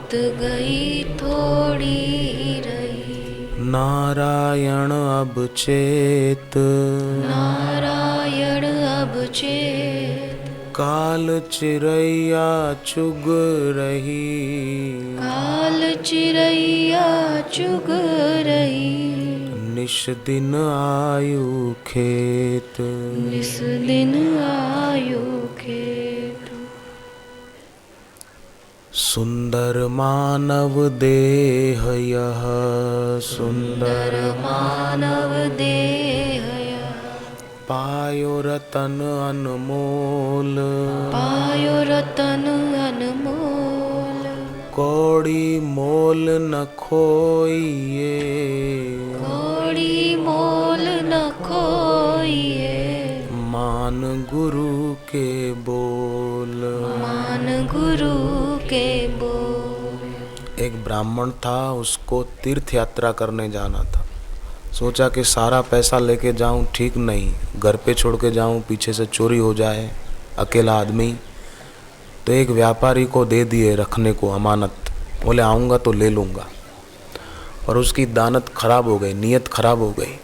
बहुत गई थोड़ी रही। नारायण अब चेत, नारायण अब चेत, काल चिरैया चुग रही। काल चिरैया चुग रही। निश दिन आयु खेत, निस दिन आयु खेत। सुंदर मानव देह यह, सुंदर मानव देह यह, पायो रतन अनमोल। पायो रतन अनमोल। कौड़ी मोल न खोइए, कौड़ी मोल न खोइए। मान गुरु के बोल। मान गुरु के बोल। एक ब्राह्मण था, उसको तीर्थ यात्रा करने जाना था। सोचा कि सारा पैसा लेके जाऊं ठीक नहीं, घर पे छोड़ के जाऊं, पीछे से चोरी हो जाए, अकेला आदमी। तो एक व्यापारी को दे दिए रखने को अमानत। बोले आऊँगा तो ले लूँगा। और उसकी दानत खराब हो गई, नीयत खराब हो गई।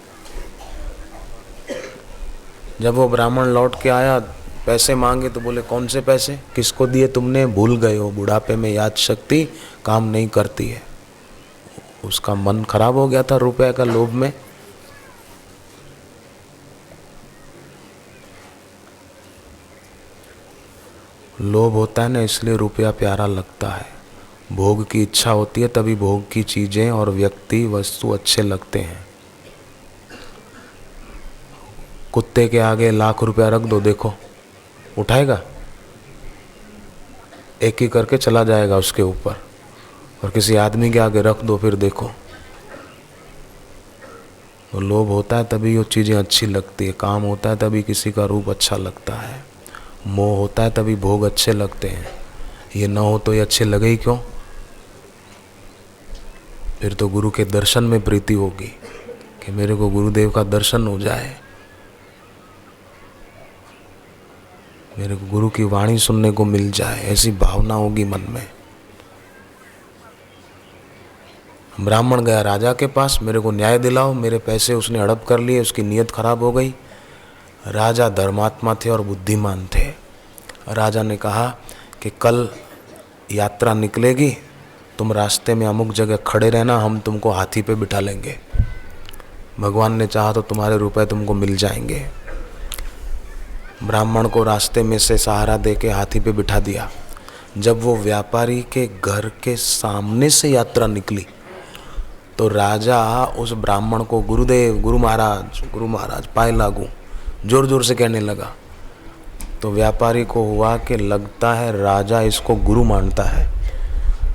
जब वो ब्राह्मण लौट के आया, पैसे मांगे तो बोले कौन से पैसे, किसको दिए तुमने, भूल गए हो, बुढ़ापे में याद शक्ति काम नहीं करती है। उसका मन खराब हो गया था रुपए का लोभ में। लोभ होता है ना, इसलिए रुपया प्यारा लगता है। भोग की इच्छा होती है तभी भोग की चीजें और व्यक्ति वस्तु अच्छे लगते हैं। कुत्ते के आगे लाख रुपया रख दो, देखो उठाएगा, एक ही करके चला जाएगा उसके ऊपर। और किसी आदमी के आगे रख दो, फिर देखो। तो लोभ होता है तभी वो चीज़ें अच्छी लगती है, काम होता है तभी किसी का रूप अच्छा लगता है, मोह होता है तभी भोग अच्छे लगते हैं। ये न हो तो ये अच्छे लगे ही क्यों। फिर तो गुरु के दर्शन में प्रीति होगी कि मेरे को गुरुदेव का दर्शन हो जाए, मेरे को गुरु की वाणी सुनने को मिल जाए, ऐसी भावना होगी मन में। ब्राह्मण गया राजा के पास, मेरे को न्याय दिलाओ, मेरे पैसे उसने हड़प कर लिए, उसकी नीयत खराब हो गई। राजा धर्मात्मा थे और बुद्धिमान थे। राजा ने कहा कि कल यात्रा निकलेगी, तुम रास्ते में अमुक जगह खड़े रहना, हम तुमको हाथी पे बिठा लेंगे। भगवान ने चाहा तो तुम्हारे रुपए तुमको मिल जाएंगे। ब्राह्मण को रास्ते में से सहारा देके हाथी पे बिठा दिया। जब वो व्यापारी के घर के सामने से यात्रा निकली तो राजा उस ब्राह्मण को गुरुदेव, गुरु महाराज पाए लागू जोर जोर से कहने लगा। तो व्यापारी को हुआ कि लगता है राजा इसको गुरु मानता है।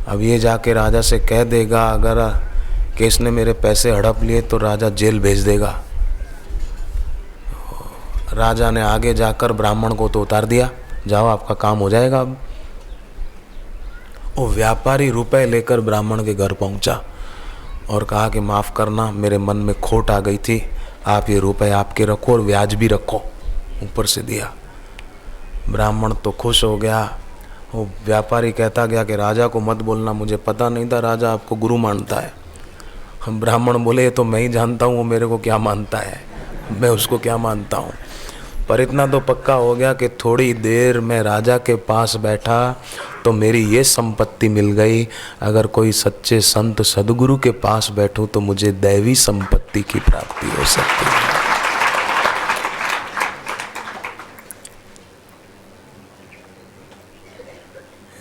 अब ये जाके राजा से कह देगा अगर कि इसने मेरे पैसे हड़प लिए तो राजा जेल भेज देगा। राजा ने आगे जाकर ब्राह्मण को तो उतार दिया, जाओ आपका काम हो जाएगा। अब वो व्यापारी रुपए लेकर ब्राह्मण के घर पहुंचा और कहा कि माफ़ करना, मेरे मन में खोट आ गई थी, आप ये रुपए आपके रखो और ब्याज भी रखो। ऊपर से दिया। ब्राह्मण तो खुश हो गया। वो व्यापारी कहता गया कि राजा को मत बोलना, मुझे पता नहीं था राजा आपको गुरु मानता है। हम ब्राह्मण बोले ये तो मैं ही जानता हूँ वो मेरे को क्या मानता है, मैं उसको क्या मानता हूँ। पर इतना तो पक्का हो गया कि थोड़ी देर मैं राजा के पास बैठा तो मेरी ये संपत्ति मिल गई। अगर कोई सच्चे संत सदगुरु के पास बैठूं तो मुझे दैवी संपत्ति की प्राप्ति हो सकती है।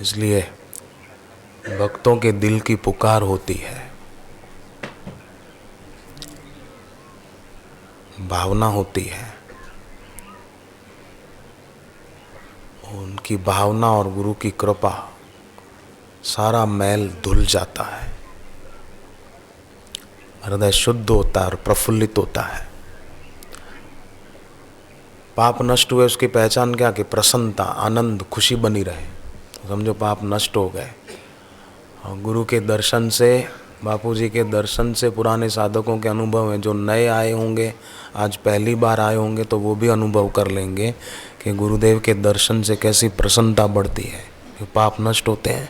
इसलिए भक्तों के दिल की पुकार होती है, भावना होती है। उनकी भावना और गुरु की कृपा सारा मैल धुल जाता है, हृदय शुद्ध होता है और प्रफुल्लित होता है। पाप नष्ट हुए उसकी पहचान क्या कि प्रसन्नता, आनंद, खुशी बनी रहे। समझो पाप नष्ट हो गए। और गुरु के दर्शन से, बापूजी के दर्शन से पुराने साधकों के अनुभव हैं। जो नए आए होंगे, आज पहली बार आए होंगे, तो वो भी अनुभव कर लेंगे कि गुरुदेव के दर्शन से कैसी प्रसन्नता बढ़ती है, कि पाप नष्ट होते हैं।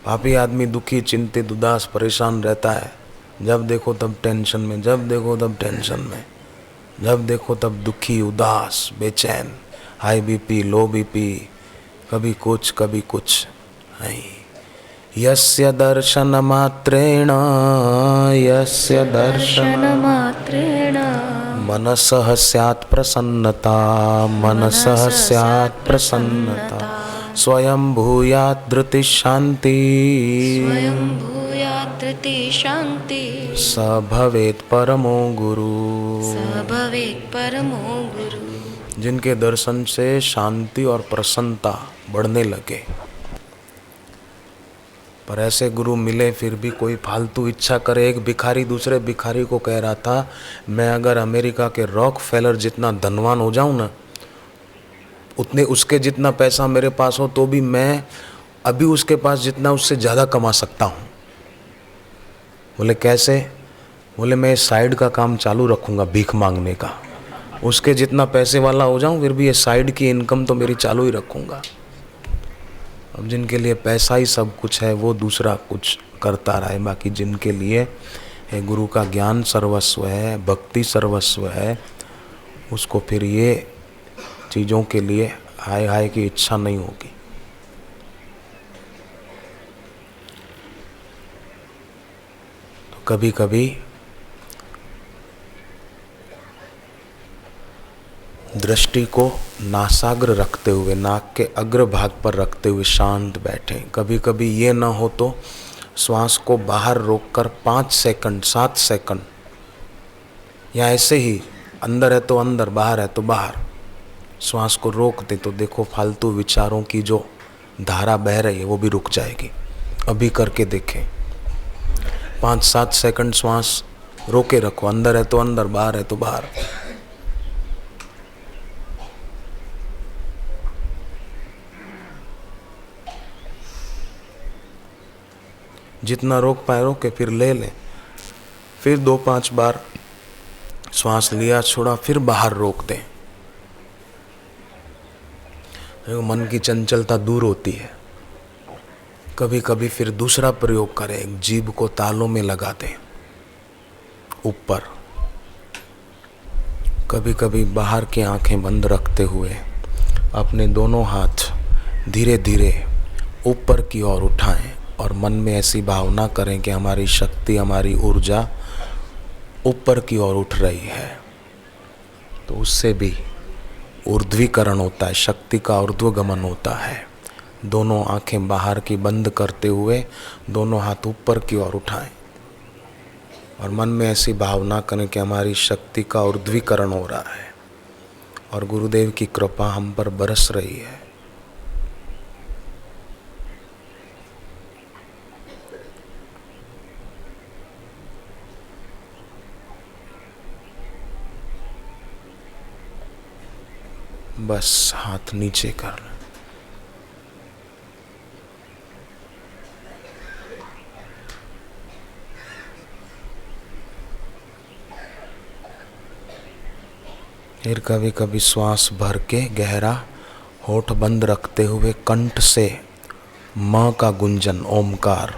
पापी आदमी दुखी, चिंतित, उदास, परेशान रहता है। जब देखो तब टेंशन में, जब देखो तब टेंशन में, जब देखो तब दुखी, उदास, बेचैन, हाई बीपी, लो बीपी, कभी कुछ कभी कुछ नहीं। यस्य दर्शन मात्रेण, यस्य दर्शन मात्रेण मनसः स्यात् प्रसन्नता, मनसः स्यात् प्रसन्नता, स्वयं भूयात् धृतिः शान्ति, स्वयं भूयात् धृतिः शान्ति, स भवेत् परमो गुरु। स भवेत् परमो गुरु। जिनके दर्शन से शांति और प्रसन्नता बढ़ने लगे। पर ऐसे गुरु मिले फिर भी कोई फालतू इच्छा करे। एक भिखारी दूसरे भिखारी को कह रहा था, मैं अगर अमेरिका के रॉकफेलर जितना धनवान हो जाऊं ना, उतने उसके जितना पैसा मेरे पास हो तो भी मैं अभी उसके पास जितना उससे ज़्यादा कमा सकता हूँ। बोले कैसे? बोले मैं साइड का काम चालू रखूँगा भीख मांगने का, उसके जितना पैसे वाला हो जाऊँ फिर भी ये साइड की इनकम तो मेरी चालू ही रखूँगा। अब जिनके लिए पैसा ही सब कुछ है वो दूसरा कुछ करता रहे, बाकी जिनके लिए है गुरु का ज्ञान सर्वस्व है, भक्ति सर्वस्व है, उसको फिर ये चीज़ों के लिए हाय हाय की इच्छा नहीं होगी। तो कभी कभी दृष्टि को नासाग्र रखते हुए, नाक के अग्र भाग पर रखते हुए शांत बैठें। कभी कभी ये ना हो तो श्वास को बाहर रोककर 5 सेकंड 7 सेकंड या ऐसे ही अंदर है तो अंदर, बाहर है तो बाहर श्वास को रोक दे तो देखो फालतू विचारों की जो धारा बह रही है वो भी रुक जाएगी। अभी करके देखें। 5-7 सेकंड श्वास रोके रखो, अंदर है तो अंदर, बाहर है तो बाहर। जितना रोक पाए रोके, फिर ले लें। फिर 2-5 बार श्वास लिया छोड़ा, फिर बाहर रोक दें। मन की चंचलता दूर होती है। कभी कभी फिर दूसरा प्रयोग करें, जीभ को तालों में लगा दें ऊपर। कभी कभी बाहर की आंखें बंद रखते हुए अपने दोनों हाथ धीरे धीरे ऊपर की ओर उठाएं और मन में ऐसी भावना करें कि हमारी शक्ति, हमारी ऊर्जा ऊपर की ओर उठ रही है। तो उससे भी ऊर्ध्वीकरण होता है, शक्ति का ऊर्ध्वगमन होता है। दोनों आंखें बाहर की बंद करते हुए दोनों हाथ ऊपर की ओर उठाएं और मन में ऐसी भावना करें कि हमारी शक्ति का ऊर्ध्वीकरण हो रहा है और गुरुदेव की कृपा हम पर बरस रही है। बस हाथ नीचे कर लें। फिर कभी कभी श्वास भर के गहरा होठ बंद रखते हुए कंठ से म का गुंजन, ओमकार।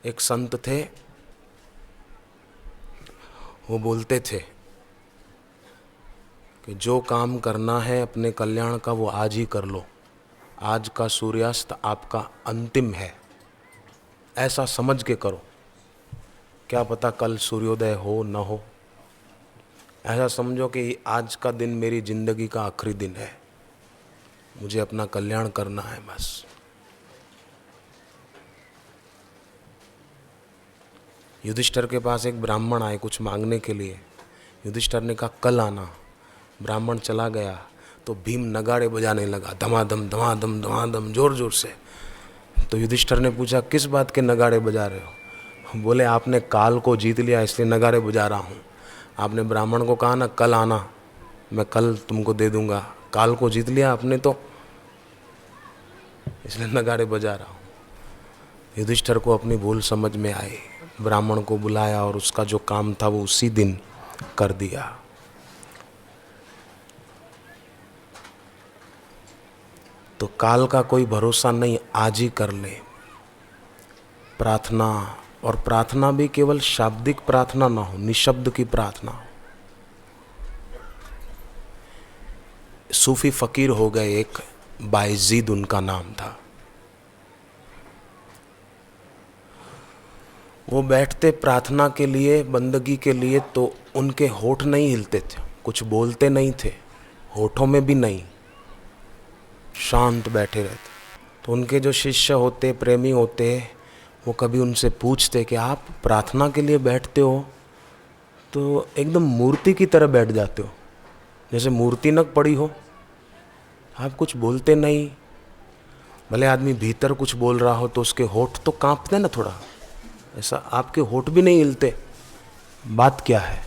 एक संत थे, वो बोलते थे कि जो काम करना है अपने कल्याण का वो आज ही कर लो। आज का सूर्यास्त आपका अंतिम है, ऐसा समझ के करो। क्या पता कल सूर्योदय हो न हो। ऐसा समझो कि आज का दिन मेरी जिंदगी का आखिरी दिन है, मुझे अपना कल्याण करना है बस। युधिष्ठिर के पास एक ब्राह्मण आए कुछ मांगने के लिए। युधिष्ठिर ने कहा कल आना। ब्राह्मण चला गया तो भीम नगाड़े बजाने लगा, धमाधम धमाधम धमाधम, जोर जोर से। तो युधिष्ठिर ने पूछा किस बात के नगाड़े बजा रहे हो? बोले आपने काल को जीत लिया इसलिए नगाड़े बजा रहा हूँ। आपने ब्राह्मण को कहा ना कल आना, मैं कल तुमको दे दूंगा। काल को जीत लिया आपने तो, इसलिए नगाड़े बजा रहा हूँ। युधिष्ठिर को अपनी भूल समझ में आई, ब्राह्मण को बुलाया और उसका जो काम था वो उसी दिन कर दिया। तो काल का कोई भरोसा नहीं, आज ही कर ले प्रार्थना। और प्रार्थना भी केवल शाब्दिक प्रार्थना ना हो, निशब्द की प्रार्थना हो। सूफी फकीर हो गए एक, बायजीद उनका नाम था। वो बैठते प्रार्थना के लिए, बंदगी के लिए, तो उनके होठ नहीं हिलते थे, कुछ बोलते नहीं थे, होठों में भी नहीं, शांत बैठे रहते। तो उनके जो शिष्य होते, प्रेमी होते, वो कभी उनसे पूछते कि आप प्रार्थना के लिए बैठते हो तो एकदम मूर्ति की तरह बैठ जाते हो, जैसे मूर्ति नक पड़ी हो, आप कुछ बोलते नहीं। भले आदमी भीतर कुछ बोल रहा हो तो उसके होठ तो कांपते ना थोड़ा, ऐसा आपके होठ भी नहीं हिलते, बात क्या है?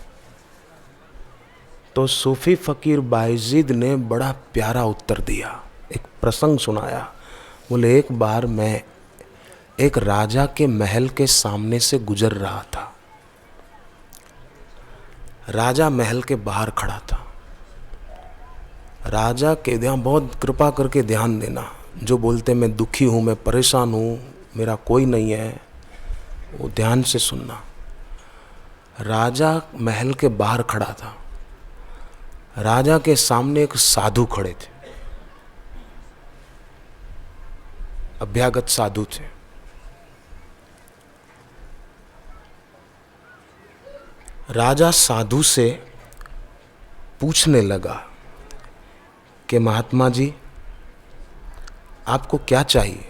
तो सूफी फकीर बायजीद ने बड़ा प्यारा उत्तर दिया, एक प्रसंग सुनाया। बोले एक बार मैं एक राजा के महल के सामने से गुजर रहा था। राजा महल के बाहर खड़ा था। राजा के ध्यान, बहुत कृपा करके ध्यान देना, जो बोलते मैं दुखी हूँ, मैं परेशान हूँ, मेरा कोई नहीं है, वो ध्यान से सुनना। राजा महल के बाहर खड़ा था। राजा के सामने एक साधु खड़े थे, अभ्यागत साधु थे। राजा साधु से पूछने लगा कि महात्मा जी आपको क्या चाहिए?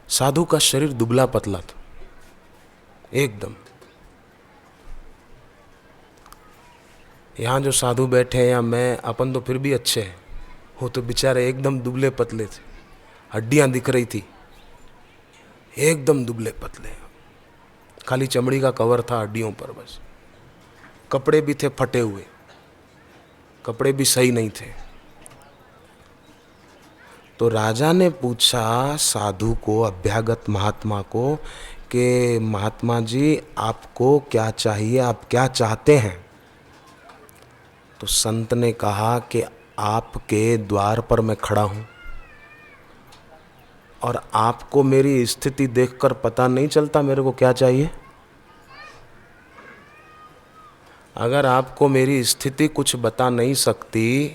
साधु का शरीर दुबला पतला था एकदम। यहाँ जो साधु बैठे हैं या मैं, अपन तो फिर भी अच्छे हैं, वो तो बेचारे एकदम दुबले पतले थे, हड्डियां दिख रही थी, एकदम दुबले पतले, खाली चमड़ी का कवर था हड्डियों पर बस। कपड़े भी थे फटे हुए, कपड़े भी सही नहीं थे। तो राजा ने पूछा साधु को, अभ्यागत महात्मा को, कि महात्मा जी आपको क्या चाहिए, आप क्या चाहते हैं? तो संत ने कहा कि आपके द्वार पर मैं खड़ा हूँ और आपको मेरी स्थिति देखकर पता नहीं चलता मेरे को क्या चाहिए? अगर आपको मेरी स्थिति कुछ बता नहीं सकती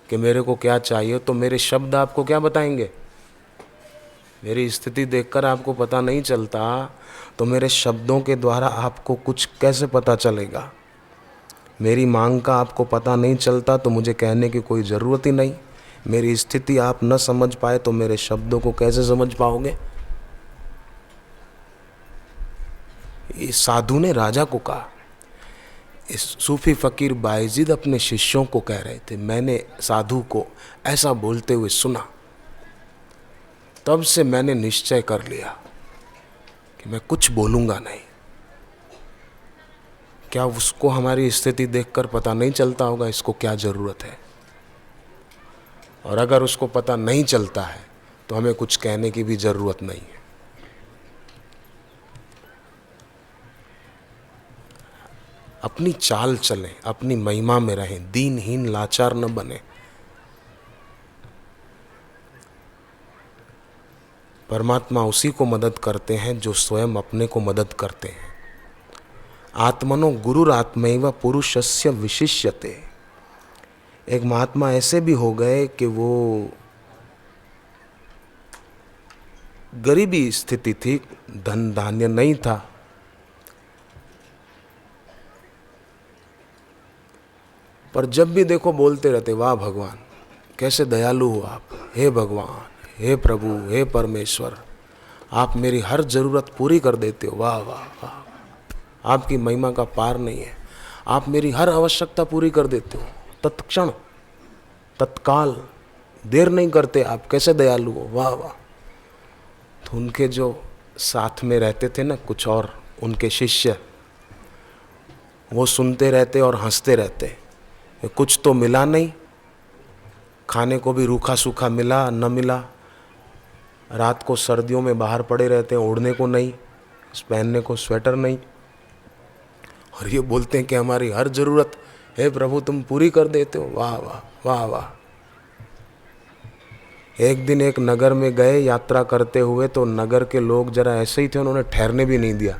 कि मेरे को क्या चाहिए, तो मेरे शब्द आपको क्या बताएंगे? मेरी स्थिति देखकर आपको पता नहीं चलता तो मेरे शब्दों के द्वारा आपको कुछ कैसे पता चलेगा? मेरी मांग का आपको पता नहीं चलता तो मुझे कहने की कोई ज़रूरत ही नहीं। मेरी स्थिति आप न समझ पाए तो मेरे शब्दों को कैसे समझ पाओगे? इस साधु ने राजा को कहा। इस सूफी फकीर बायजीद अपने शिष्यों को कह रहे थे, मैंने साधु को ऐसा बोलते हुए सुना, तब से मैंने निश्चय कर लिया कि मैं कुछ बोलूँगा नहीं। क्या उसको हमारी स्थिति देखकर पता नहीं चलता होगा इसको क्या ज़रूरत है? और अगर उसको पता नहीं चलता है तो हमें कुछ कहने की भी ज़रूरत नहीं है। अपनी चाल चलें, अपनी महिमा में रहें, दीनहीन लाचार न बने। परमात्मा उसी को मदद करते हैं जो स्वयं अपने को मदद करते हैं। आत्मनो गुरुरात्मैव पुरुषस्य विशिष्यते। एक महात्मा ऐसे भी हो गए कि वो गरीबी स्थिति थी, धन धान्य नहीं था, पर जब भी देखो बोलते रहते, वाह भगवान कैसे दयालु हो आप, हे भगवान, हे प्रभु, हे परमेश्वर, आप मेरी हर ज़रूरत पूरी कर देते हो। वाह वाह वाह, आपकी महिमा का पार नहीं है। आप मेरी हर आवश्यकता पूरी कर देते हो, तत्क्षण, तत्काल, देर नहीं करते आप। कैसे दयालु हो, वाह वाह। तो उनके जो साथ में रहते थे ना कुछ और उनके शिष्य, वो सुनते रहते और हंसते रहते। कुछ तो मिला नहीं, खाने को भी रूखा सूखा मिला न मिला। रात को सर्दियों में बाहर पड़े रहते हैं, ओढ़ने को नहीं, पहनने को स्वेटर नहीं, और ये बोलते हैं कि हमारी हर ज़रूरत हे प्रभु तुम पूरी कर देते हो। वाह वाह वाह वाह। एक दिन एक नगर में गए यात्रा करते हुए, तो नगर के लोग जरा ऐसे ही थे, उन्होंने ठहरने भी नहीं दिया।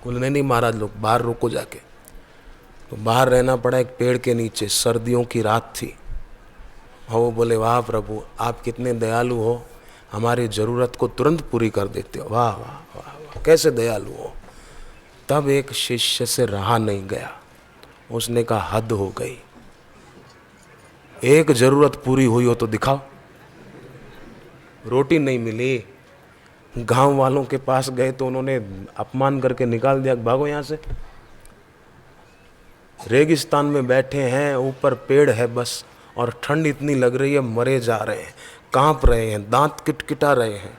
बोले नहीं महाराज लोग बाहर रुको जाके। तो बाहर रहना पड़ा एक पेड़ के नीचे, सर्दियों की रात थी। और वो बोले वाह प्रभु आप कितने दयालु हो, हमारी ज़रूरत को तुरंत पूरी कर देते हो। वाह वाह वाह वाह, कैसे दयालु हो। तब एक शिष्य से रहा नहीं गया, उसने कहा हद हो गई, एक ज़रूरत पूरी हुई हो तो दिखाओ। रोटी नहीं मिली, गांव वालों के पास गए तो उन्होंने अपमान करके निकाल दिया, भागो यहाँ से। रेगिस्तान में बैठे हैं, ऊपर पेड़ है बस, और ठंड इतनी लग रही है, मरे जा रहे हैं, कांप रहे हैं, दांत किटकिटा रहे हैं,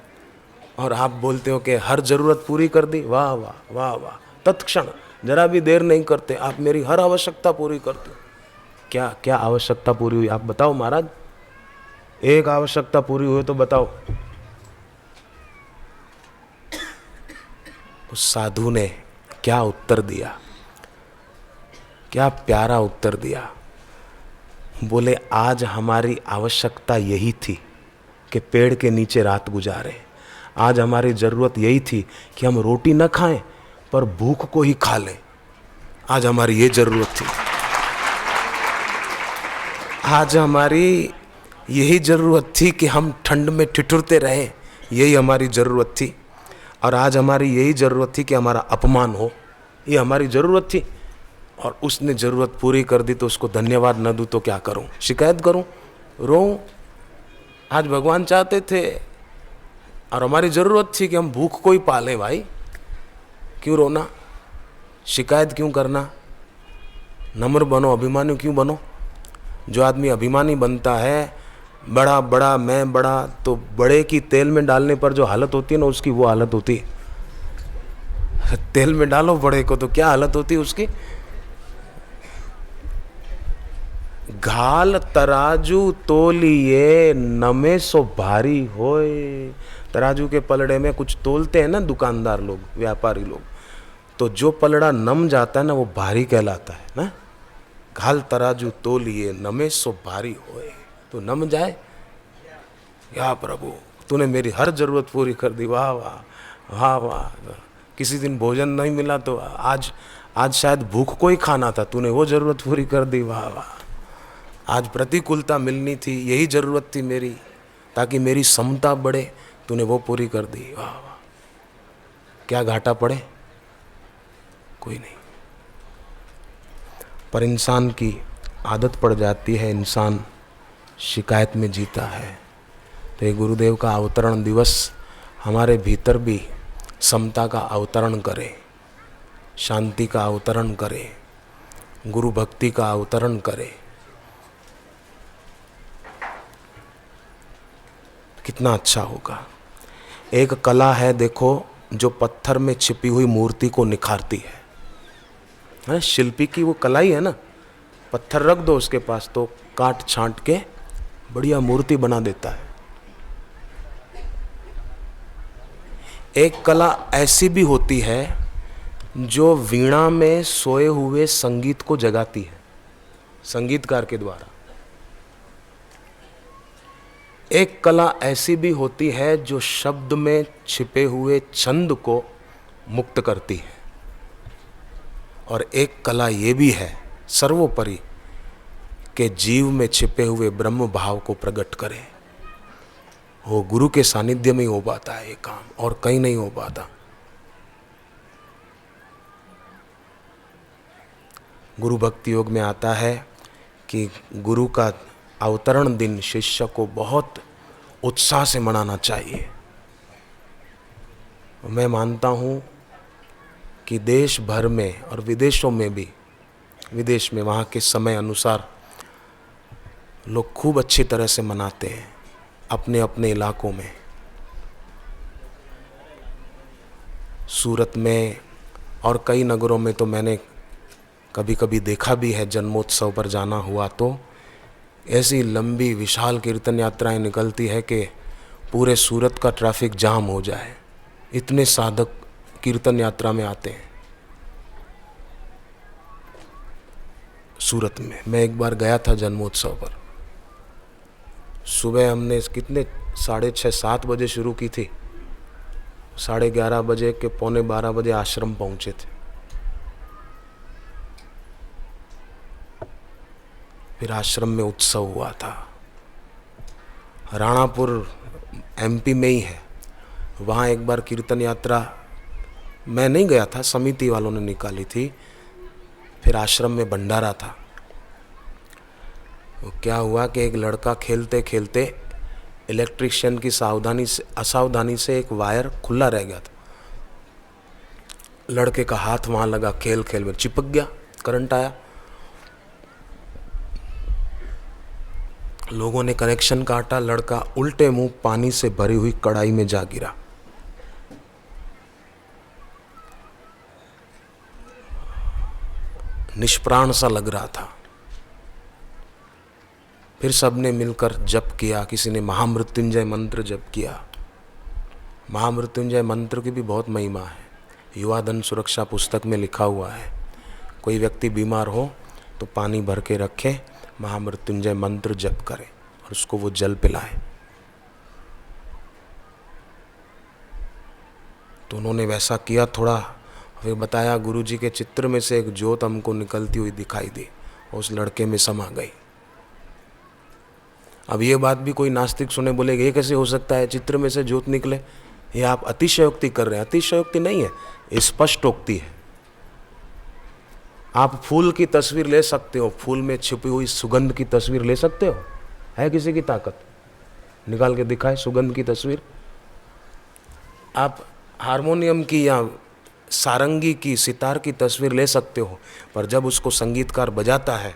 और आप बोलते हो कि हर ज़रूरत पूरी कर दी। वाह वाह वाह वाह, तत्क्षण, जरा भी देर नहीं करते, आप मेरी हर आवश्यकता पूरी करते हो। क्या क्या आवश्यकता पूरी हुई आप बताओ महाराज, एक आवश्यकता पूरी हुई तो बताओ। उस साधु ने क्या उत्तर दिया, क्या प्यारा उत्तर दिया। बोले आज हमारी आवश्यकता यही थी कि पेड़ के नीचे रात गुजारें। आज हमारी ज़रूरत यही थी कि हम रोटी न खाएं पर भूख को ही खा लें। आज हमारी ये ज़रूरत थी। आज हमारी यही ज़रूरत थी कि हम ठंड में ठिठुरते रहें, यही हमारी ज़रूरत थी। और आज हमारी यही ज़रूरत थी कि हमारा अपमान हो, ये हमारी ज़रूरत थी। और उसने ज़रूरत पूरी कर दी तो उसको धन्यवाद न दूँ तो क्या करूँ, शिकायत करूँ, रोऊँ। आज भगवान चाहते थे और हमारी ज़रूरत थी कि हम भूख को ही पालें। भाई क्यों रोना, शिकायत क्यों करना, नम्र बनो, अभिमानी क्यों बनो। जो आदमी अभिमानी बनता है, बड़ा बड़ा मैं बड़ा, तो बड़े की तेल में डालने पर जो हालत होती है ना उसकी, वो हालत होती है। तेल में डालो बड़े को तो क्या हालत होती है उसकी। घाल तराजू तोलिए नमे सो भारी होए। तराजू के पलड़े में कुछ तोलते हैं ना दुकानदार लोग, व्यापारी लोग, तो जो पलड़ा नम जाता है ना वो भारी कहलाता है ना। घाल तराजू तोलिए नमे सो भारी होए, तो नम जाए। या प्रभु तूने मेरी हर ज़रूरत पूरी कर दी। वाह वाह वाह वाह। किसी दिन भोजन नहीं मिला तो आज शायद भूख को ही खाना था, तूने वो ज़रूरत पूरी कर दी। वाह वाह। आज प्रतिकूलता मिलनी थी, यही ज़रूरत थी मेरी, ताकि मेरी समता बढ़े, तूने वो पूरी कर दी। वाह वाह। क्या घाटा पड़े, कोई नहीं। पर इंसान की आदत पड़ जाती है, इंसान शिकायत में जीता है। तो ये गुरुदेव का अवतरण दिवस हमारे भीतर भी समता का अवतरण करे, शांति का अवतरण करे, गुरु भक्ति का अवतरण करे। कितना अच्छा होगा। एक कला है देखो, जो पत्थर में छिपी हुई मूर्ति को निखारती है। शिल्पी की वो कला ही है ना, पत्थर रख दो उसके पास तो काट छांट के बढ़िया मूर्ति बना देता है। एक कला ऐसी भी होती है जो वीणा में सोए हुए संगीत को जगाती है, संगीतकार के द्वारा। एक कला ऐसी भी होती है जो शब्द में छिपे हुए छंद को मुक्त करती है। और एक कला ये भी है सर्वोपरि कि जीव में छिपे हुए ब्रह्म भाव को प्रकट करे। वो गुरु के सानिध्य में ही हो पाता है ये काम, और कहीं नहीं हो पाता। गुरु भक्ति योग में आता है कि गुरु का अवतरण दिन शिष्य को बहुत उत्साह से मनाना चाहिए। मैं मानता हूँ कि देश भर में और विदेशों में भी, विदेश में वहाँ के समय अनुसार लोग खूब अच्छी तरह से मनाते हैं अपने अपने इलाकों में। सूरत में और कई नगरों में तो मैंने कभी कभी देखा भी है, जन्मोत्सव पर जाना हुआ तो ऐसी लंबी विशाल कीर्तन यात्राएं निकलती है कि पूरे सूरत का ट्रैफिक जाम हो जाए, इतने साधक कीर्तन यात्रा में आते हैं। सूरत में मैं एक बार गया था जन्मोत्सव पर। सुबह हमने कितने 6:30-7 बजे शुरू की थी, 11:30 बजे के 11:45 बजे आश्रम पहुंचे थे। फिर आश्रम में उत्सव हुआ था। राणापुर एमपी में ही है, वहाँ एक बार कीर्तन यात्रा मैं नहीं गया था, समिति वालों ने निकाली थी। फिर आश्रम में भंडारा था। वो क्या हुआ कि एक लड़का खेलते खेलते इलेक्ट्रिशियन की असावधानी से एक वायर खुला रह गया था। लड़के का हाथ वहाँ लगा, खेल खेल में चिपक गया, करंट आया। लोगों ने कनेक्शन काटा, लड़का उल्टे मुंह पानी से भरी हुई कढ़ाई में जा गिरा। निष्प्राण सा लग रहा था। फिर सबने मिलकर जप किया, किसी ने महामृत्युंजय मंत्र जप किया। महामृत्युंजय मंत्र की भी बहुत महिमा है, युवा धन सुरक्षा पुस्तक में लिखा हुआ है। कोई व्यक्ति बीमार हो तो पानी भर के रखे, महामृत्युंजय मंत्र जप करे और उसको वो जल पिलाए। तो उन्होंने वैसा किया थोड़ा। फिर बताया गुरुजी के चित्र में से एक ज्योत हमको निकलती हुई दिखाई दी और उस लड़के में समा गई। अब ये बात भी कोई नास्तिक सुने, बोलेगा ये कैसे हो सकता है, चित्र में से ज्योत निकले, ये आप अतिशयोक्ति कर रहे हैं। अतिशयोक्ति नहीं है, स्पष्टोक्ति है। आप फूल की तस्वीर ले सकते हो, फूल में छिपी हुई सुगंध की तस्वीर ले सकते हो? है किसी की ताकत? निकाल के दिखाए सुगंध की तस्वीर। आप हारमोनियम की या सारंगी की, सितार की तस्वीर ले सकते हो, पर जब उसको संगीतकार बजाता है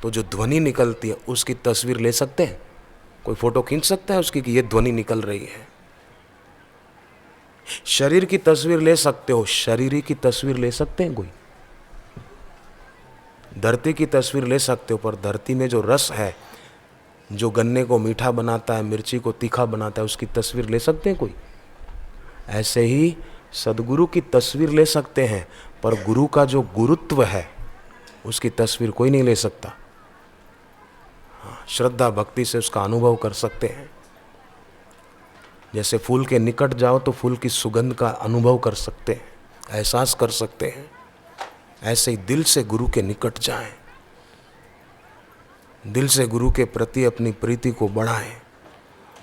तो जो ध्वनि निकलती है उसकी तस्वीर ले सकते हैं? कोई फोटो खींच सकता है उसकी कि ये ध्वनि निकल रही है? शरीर की तस्वीर ले सकते हो, शरीरी की तस्वीर ले सकते हैं कोई? धरती की तस्वीर ले सकते हो, पर धरती में जो रस है, जो गन्ने को मीठा बनाता है, मिर्ची को तीखा बनाता है, उसकी तस्वीर ले सकते हैं कोई? ऐसे ही सदगुरु की तस्वीर ले सकते हैं, पर गुरु का जो गुरुत्व है उसकी तस्वीर कोई नहीं ले सकता। हाँ, श्रद्धा भक्ति से उसका अनुभव कर सकते हैं। जैसे फूल के निकट जाओ तो फूल की सुगंध का अनुभव कर सकते हैं, एहसास कर सकते हैं। ऐसे ही दिल से गुरु के निकट जाएं, दिल से गुरु के प्रति अपनी प्रीति को बढ़ाएं।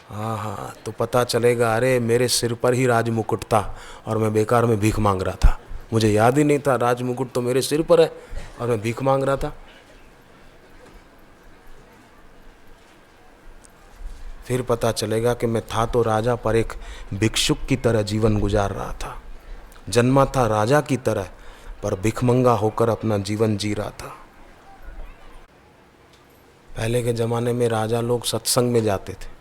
हाँ, तो पता चलेगा अरे मेरे सिर पर ही राज मुकुट था और मैं बेकार में भीख मांग रहा था, मुझे याद ही नहीं था राज मुकुट तो मेरे सिर पर है और मैं भीख मांग रहा था। फिर पता चलेगा कि मैं था तो राजा, पर एक भिक्षुक की तरह जीवन गुजार रहा था। जन्मा था राजा की तरह, पर भिखमंगा होकर अपना जीवन जी रहा था। पहले के ज़माने में राजा लोग सत्संग में जाते थे,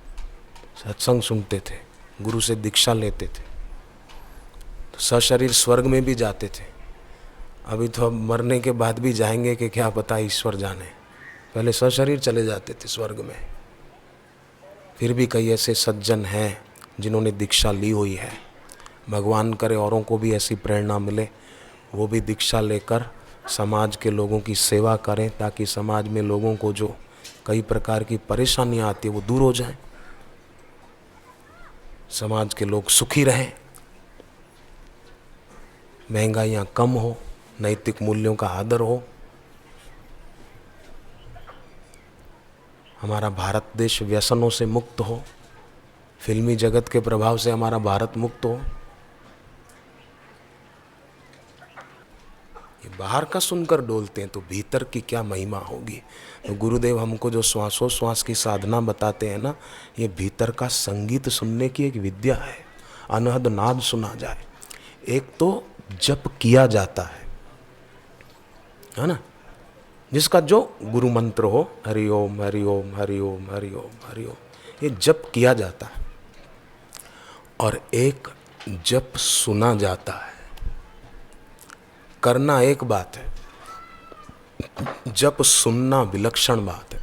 सत्संग सुनते थे, गुरु से दीक्षा लेते थे, तो सशरीर स्वर्ग में भी जाते थे। अभी तो अब मरने के बाद भी जाएंगे कि क्या पता, ईश्वर जाने। पहले सशरीर चले जाते थे स्वर्ग में। फिर भी कई ऐसे सज्जन हैं जिन्होंने दीक्षा ली हुई है। भगवान करे औरों को भी ऐसी प्रेरणा मिले, वो भी दीक्षा लेकर समाज के लोगों की सेवा करें, ताकि समाज में लोगों को जो कई प्रकार की परेशानियां आती है वो दूर हो जाएं, समाज के लोग सुखी रहें, महंगाइयाँ कम हो, नैतिक मूल्यों का आदर हो, हमारा भारत देश व्यसनों से मुक्त हो, फिल्मी जगत के प्रभाव से हमारा भारत मुक्त हो। ये बाहर का सुनकर डोलते हैं तो भीतर की क्या महिमा होगी। तो गुरुदेव हमको जो श्वासोश्वास की साधना बताते हैं ना, ये भीतर का संगीत सुनने की एक विद्या है। अनहद नाद सुना जाए, एक तो जप किया जाता है ना, जिसका जो गुरु मंत्र हो, हरि ओम हरि ओम हरि ओम हरि ओम हरि ओम, ये जप किया जाता है। और एक जप सुना जाता है। करना एक बात है, जप सुनना विलक्षण बात है।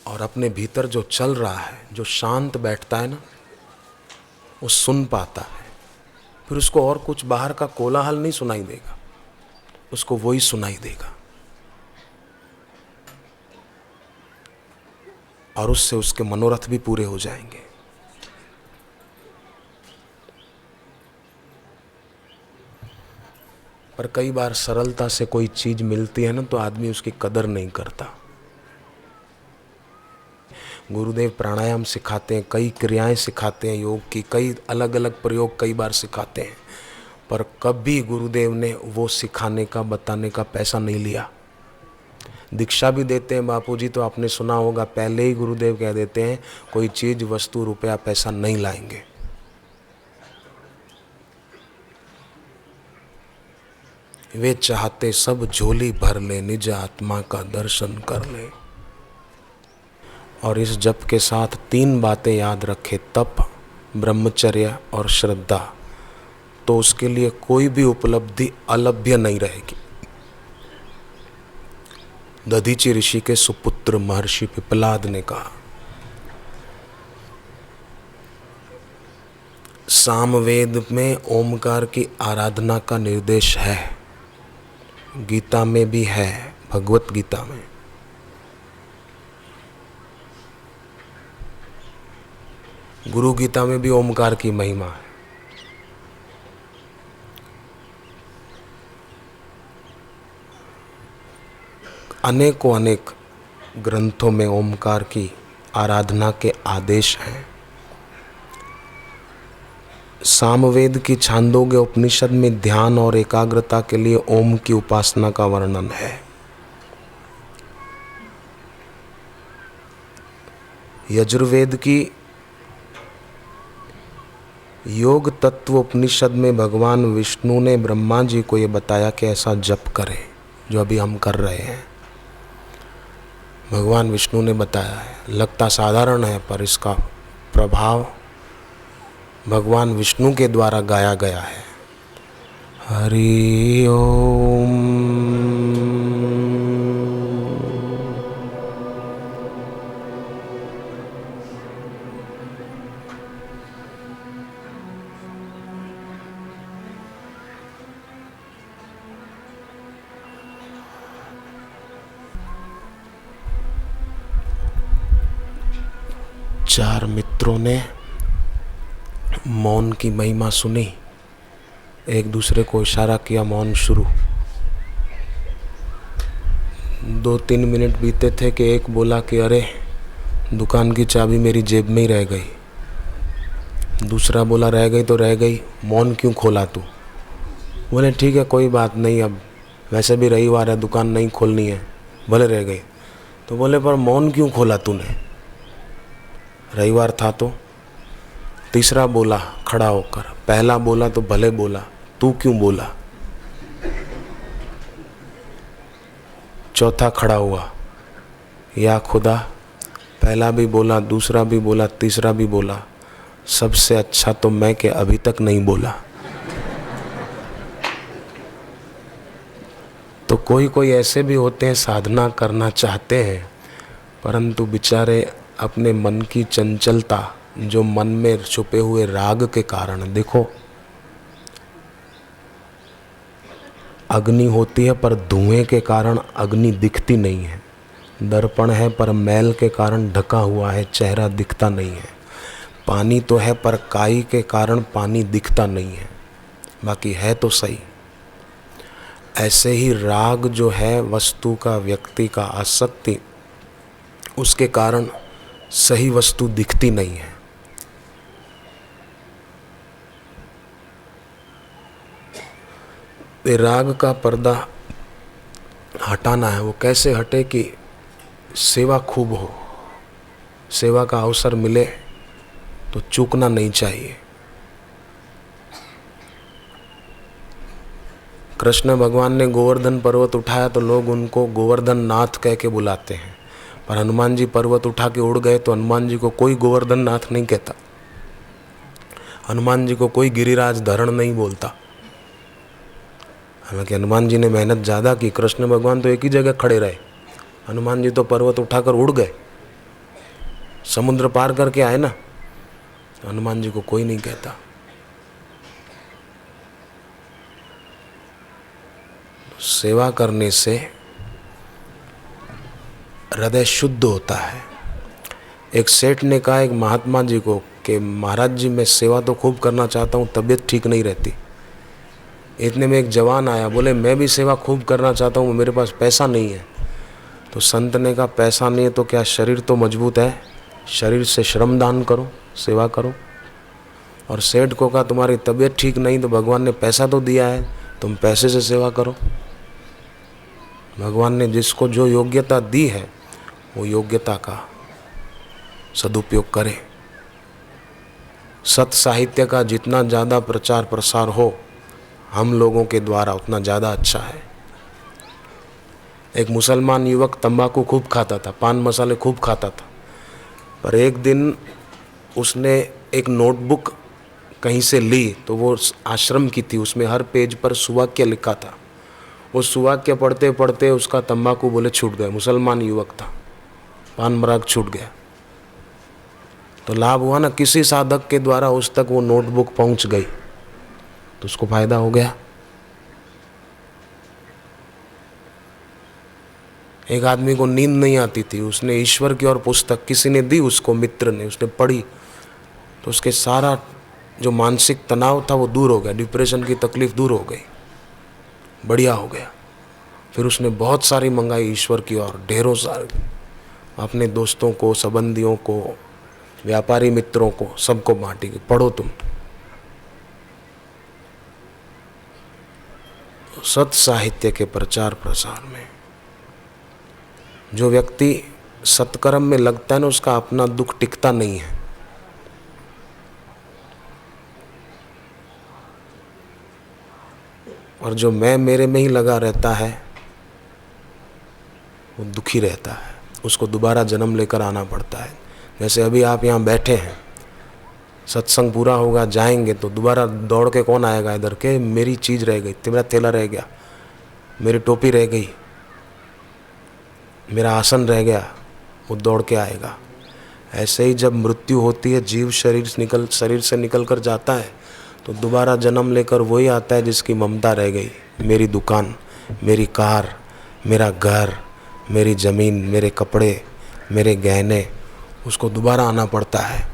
और अपने भीतर जो चल रहा है, जो शांत बैठता है ना, वो सुन पाता है। फिर उसको और कुछ बाहर का कोलाहल नहीं सुनाई देगा, उसको वही सुनाई देगा। और उससे उसके मनोरथ भी पूरे हो जाएंगे। पर कई बार सरलता से कोई चीज मिलती है ना, तो आदमी उसकी कदर नहीं करता। गुरुदेव प्राणायाम सिखाते हैं, कई क्रियाएं सिखाते हैं योग की, कई अलग अलग प्रयोग कई बार सिखाते हैं, पर कभी गुरुदेव ने वो सिखाने का, बताने का पैसा नहीं लिया। दीक्षा भी देते हैं बापूजी, तो आपने सुना होगा, पहले ही गुरुदेव कह देते हैं कोई चीज, वस्तु, रुपया, पैसा नहीं लाएंगे। वे चाहते सब झोली भर ले, निज आत्मा का दर्शन कर ले। और इस जप के साथ 3 बातें याद रखे, तप, ब्रह्मचर्य और श्रद्धा, तो उसके लिए कोई भी उपलब्धि अलभ्य नहीं रहेगी। दधीचि ऋषि के सुपुत्र महर्षि पिपलाद ने कहा, सामवेद में ओमकार की आराधना का निर्देश है, गीता में भी है, भगवत गीता में। गुरु गीता में भी ओमकार की महिमा है। अनेकों अनेक ग्रंथों में ओमकार की आराधना के आदेश हैं। सामवेद की छांदोग्य उपनिषद में ध्यान और एकाग्रता के लिए ओम की उपासना का वर्णन है। यजुर्वेद की योग तत्व उपनिषद में भगवान विष्णु ने ब्रह्मा जी को ये बताया कि ऐसा जप करें, जो अभी हम कर रहे हैं। भगवान विष्णु ने बताया है। लगता साधारण है, पर इसका प्रभाव भगवान विष्णु के द्वारा गाया गया है। हरि ओम। चार मित्रों ने मौन की महिमा सुनी, एक दूसरे को इशारा किया, मौन शुरू। 2-3 मिनट बीते थे कि एक बोला कि अरे दुकान की चाबी मेरी जेब में ही रह गई। दूसरा बोला रह गई तो रह गई, मौन क्यों खोला तू? बोले ठीक है कोई बात नहीं, अब वैसे भी रविवार है, दुकान नहीं खोलनी है, भले रह गई। तो बोले पर मौन क्यों खोला तूने? रविवार था तो। तीसरा बोला खड़ा होकर, पहला बोला तो भले बोला, तू क्यों बोला? चौथा खड़ा हुआ, या खुदा, पहला भी बोला, दूसरा भी बोला, तीसरा भी बोला, सबसे अच्छा तो मैं कि अभी तक नहीं बोला। तो कोई कोई ऐसे भी होते हैं, साधना करना चाहते हैं, परंतु बेचारे अपने मन की चंचलता, जो मन में छुपे हुए राग के कारण, देखो अग्नि होती है पर धुएं के कारण अग्नि दिखती नहीं है। दर्पण है पर मैल के कारण ढका हुआ है, चेहरा दिखता नहीं है। पानी तो है पर काई के कारण पानी दिखता नहीं है, बाकी है तो सही। ऐसे ही राग जो है वस्तु का, व्यक्ति का, आसक्ति, उसके कारण सही वस्तु दिखती नहीं है। राग का पर्दा हटाना है। वो कैसे हटे कि सेवा खूब हो, सेवा का अवसर मिले तो चूकना नहीं चाहिए। कृष्ण भगवान ने गोवर्धन पर्वत उठाया तो लोग उनको गोवर्धन नाथ कह के बुलाते हैं, पर हनुमान जी पर्वत उठा के उड़ गए तो हनुमान जी को कोई गोवर्धन नाथ नहीं कहता, हनुमान जी को कोई गिरिराज धरण नहीं बोलता। हालांकि हनुमान जी ने मेहनत ज़्यादा की, कृष्ण भगवान तो एक ही जगह खड़े रहे, हनुमान जी तो पर्वत उठाकर उड़ गए, समुद्र पार करके आए ना, तो हनुमान जी को कोई नहीं कहता। सेवा करने से हृदय शुद्ध होता है। एक सेठ ने कहा एक महात्मा जी को कि महाराज जी मैं सेवा तो खूब करना चाहता हूँ, तबीयत ठीक नहीं रहती। इतने में एक जवान आया, बोले मैं भी सेवा खूब करना चाहता हूँ, मेरे पास पैसा नहीं है। तो संत ने कहा पैसा नहीं है तो क्या शरीर तो मजबूत है, शरीर से श्रम दान करो, सेवा करो। और सेठ को कहा तुम्हारी तबीयत ठीक नहीं तो भगवान ने पैसा तो दिया है, तुम पैसे से सेवा करो। भगवान ने जिसको जो योग्यता दी है वो योग्यता का सदुपयोग करे। सत साहित्य का जितना ज़्यादा प्रचार प्रसार हो हम लोगों के द्वारा उतना ज़्यादा अच्छा है। एक मुसलमान युवक तंबाकू खूब खाता था, पान मसाले खूब खाता था, पर एक दिन उसने एक नोटबुक कहीं से ली तो वो आश्रम की थी, उसमें हर पेज पर सुवाक्य लिखा था। वो सुवाक्य पढ़ते पढ़ते उसका तंबाकू बोले छूट गए, मुसलमान युवक था, पान मराग छूट गया। तो लाभ हुआ ना, किसी साधक के द्वारा उस तक वो नोटबुक पहुंच गई तो उसको फायदा हो गया। एक आदमी को नींद नहीं आती थी, उसने ईश्वर की और पुस्तक किसी ने दी उसको, मित्र ने, उसने पढ़ी तो उसके सारा जो मानसिक तनाव था वो दूर हो गया, डिप्रेशन की तकलीफ दूर हो गई, बढ़िया हो गया। फिर उसने बहुत सारी मंगाई ईश्वर की और ढेरों सारी, अपने दोस्तों को, संबंधियों को, व्यापारी मित्रों को, सबको बांटी कि पढ़ो तुम। सत साहित्य के प्रचार प्रसार में जो व्यक्ति सत्कर्म में लगता है ना उसका अपना दुख टिकता नहीं है। और जो मैं मेरे में ही लगा रहता है वो दुखी रहता है, उसको दोबारा जन्म लेकर आना पड़ता है। जैसे अभी आप यहाँ बैठे हैं, सत्संग पूरा होगा जाएंगे तो दोबारा दौड़ के कौन आएगा इधर के मेरी चीज़ रह गई, मेरा थैला रह गया, मेरी टोपी रह गई, मेरा आसन रह गया, वो दौड़ के आएगा। ऐसे ही जब मृत्यु होती है, जीव शरीर से निकल कर जाता है तो दोबारा जन्म लेकर वही आता है जिसकी ममता रह गई, मेरी दुकान, मेरी कार, मेरा घर, मेरी ज़मीन, मेरे कपड़े, मेरे गहने, उसको दोबारा आना पड़ता है।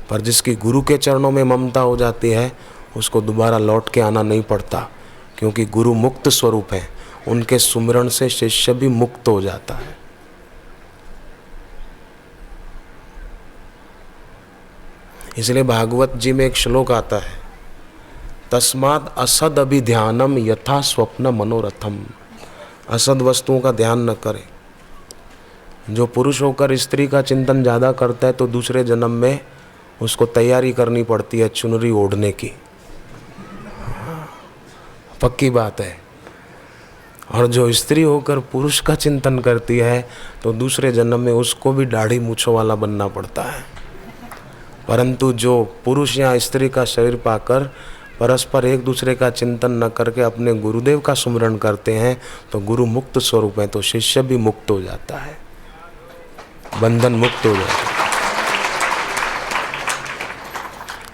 पर जिसकी गुरु के चरणों में ममता हो जाती है उसको दोबारा लौट के आना नहीं पड़ता, क्योंकि गुरु मुक्त स्वरूप है, उनके सुमिरन से शिष्य भी मुक्त हो जाता है। इसलिए भागवत जी में एक श्लोक आता है, तस्मात् असद अभिध्यानम यथा स्वप्न मनोरथम। असद वस्तुओं का ध्यान न करें। जो पुरुष होकर स्त्री का चिंतन ज़्यादा करता है तो दूसरे जन्म में उसको तैयारी करनी पड़ती है चुनरी ओढ़ने की, पक्की बात है। और जो स्त्री होकर पुरुष का चिंतन करती है तो दूसरे जन्म में उसको भी दाढ़ी मूछों वाला बनना पड़ता है। परंतु जो पुरुष या स्त्री का शरीर पाकर परस्पर एक दूसरे का चिंतन न करके अपने गुरुदेव का सुमिरन करते हैं तो गुरु मुक्त स्वरूप है, तो शिष्य भी मुक्त हो जाता है, बंधन मुक्त हो जाता है।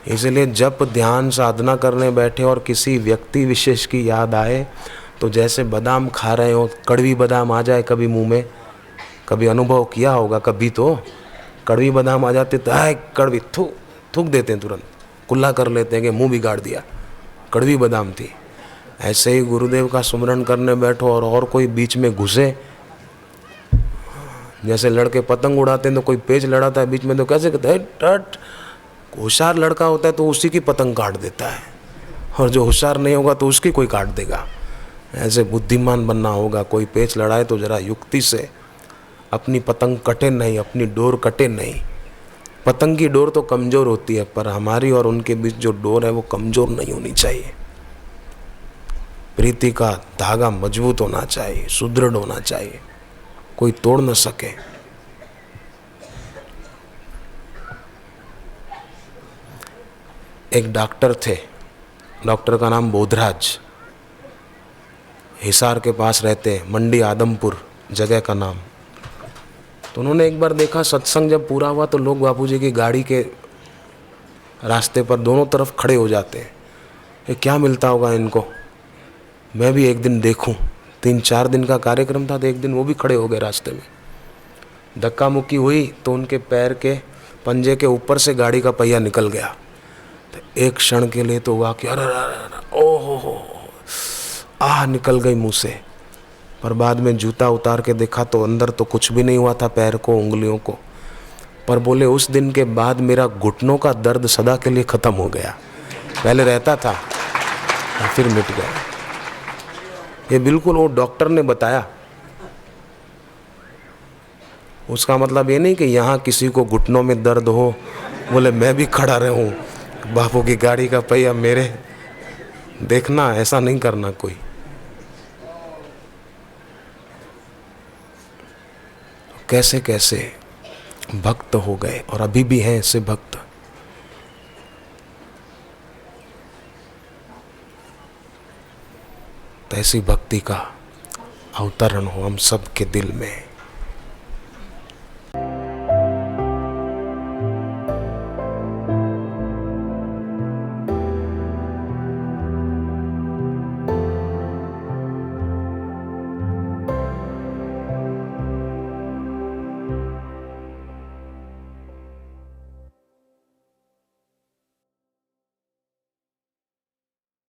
इसलिए जब ध्यान साधना करने बैठे और किसी व्यक्ति विशेष की याद आए तो जैसे बादाम खा रहे हो, कड़वी बादाम आ जाए कभी मुंह में, कभी अनुभव किया होगा, कभी तो कड़वी बादाम आ जाते तो आए कड़वी थूक देते हैं, तुरंत कुल्ला कर लेते हैं कि मुंह बिगाड़ दिया, कड़वी बादाम थी। ऐसे ही गुरुदेव का सुमिरन करने बैठो और कोई बीच में घुसे, जैसे लड़के पतंग उड़ाते हैं तो कोई पेच लड़ाता है बीच में तो कैसे कहते हैं टट, होशियार लड़का होता है तो उसी की पतंग काट देता है, और जो होशियार नहीं होगा तो उसकी कोई काट देगा। ऐसे बुद्धिमान बनना होगा, कोई पेच लड़ाए तो जरा युक्ति से, अपनी पतंग कटे नहीं, अपनी डोर कटे नहीं, पतंग की डोर तो कमज़ोर होती है, पर हमारी और उनके बीच जो डोर है वो कमज़ोर नहीं होनी चाहिए। प्रीति का धागा मजबूत होना चाहिए, सुदृढ़ होना चाहिए, कोई तोड़ न सके। एक डॉक्टर थे, डॉक्टर का नाम बोधराज, हिसार के पास रहते हैं, मंडी आदमपुर जगह का नाम। तो उन्होंने एक बार देखा, सत्संग जब पूरा हुआ तो लोग बापूजी की गाड़ी के रास्ते पर दोनों तरफ खड़े हो जाते हैं। ये क्या मिलता होगा इनको, मैं भी एक दिन देखूं। 3-4 दिन का कार्यक्रम था, तो एक दिन वो भी खड़े हो गए रास्ते में। धक्का मुक्की हुई तो उनके पैर के पंजे के ऊपर से गाड़ी का पहिया निकल गया। तो एक क्षण के लिए तो हुआ कि अरे ओहो, आह निकल गई मुंह से। पर बाद में जूता उतार के देखा तो अंदर तो कुछ भी नहीं हुआ था, पैर को, उंगलियों को। पर बोले उस दिन के बाद मेरा घुटनों का दर्द सदा के लिए ख़त्म हो गया। पहले रहता था और फिर मिट गया। ये बिल्कुल वो डॉक्टर ने बताया। उसका मतलब ये नहीं कि यहाँ किसी को घुटनों में दर्द हो बोले मैं भी खड़ा रहूं, बापू की गाड़ी का पहिया मेरे, देखना, ऐसा नहीं करना कोई। कैसे कैसे भक्त हो गए और अभी भी हैं ऐसे भक्त। तो ऐसी भक्ति का अवतरण हो हम सब के दिल में।